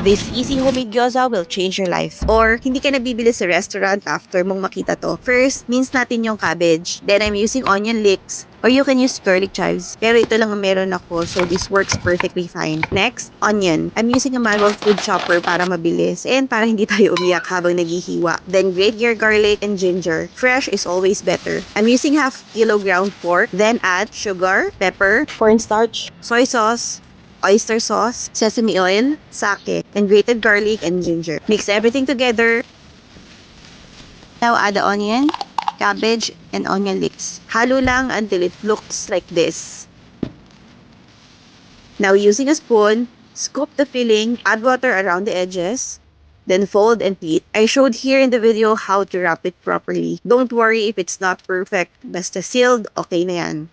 This easy homemade gyoza will change your life. Or, hindi ka nabibili sa restaurant after mong makita to. First, mince natin yung cabbage. Then, I'm using onion leeks. Or you can use garlic chives. Pero ito lang ang meron ako, so this works perfectly fine. Next, onion. I'm using a manual food chopper para mabilis and para hindi tayo umiyak habang naghihiwa. Then, grate your garlic and ginger. Fresh is always better. I'm using half kilo ground pork. Then, add sugar, pepper, cornstarch, soy sauce, oyster sauce, sesame oil, sake, and grated garlic and ginger. Mix everything together. Now add the onion, cabbage, and onion leeks. Halo lang until it looks like this. Now using a spoon, scoop the filling, add water around the edges, then fold and pleat. I showed here in the video how to wrap it properly. Don't worry if it's not perfect. Basta sealed, okay na yan.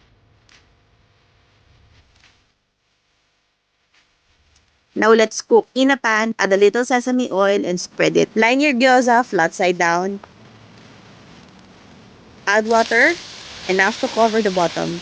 Now let's cook. In a pan, add a little sesame oil and spread it. Line your gyoza flat side down. Add water, enough to cover the bottom.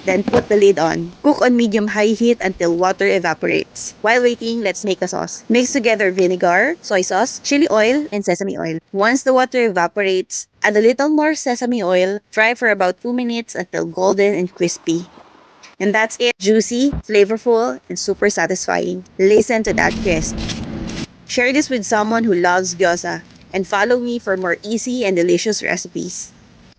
Then put the lid on. Cook on medium-high heat until water evaporates. While waiting, let's make a sauce. Mix together vinegar, soy sauce, chili oil, and sesame oil. Once the water evaporates, add a little more sesame oil. Fry for about 2 minutes until golden and crispy. And that's it. Juicy, flavorful, and super satisfying. Listen to that crisp. Share this with someone who loves gyoza. And follow me for more easy and delicious recipes.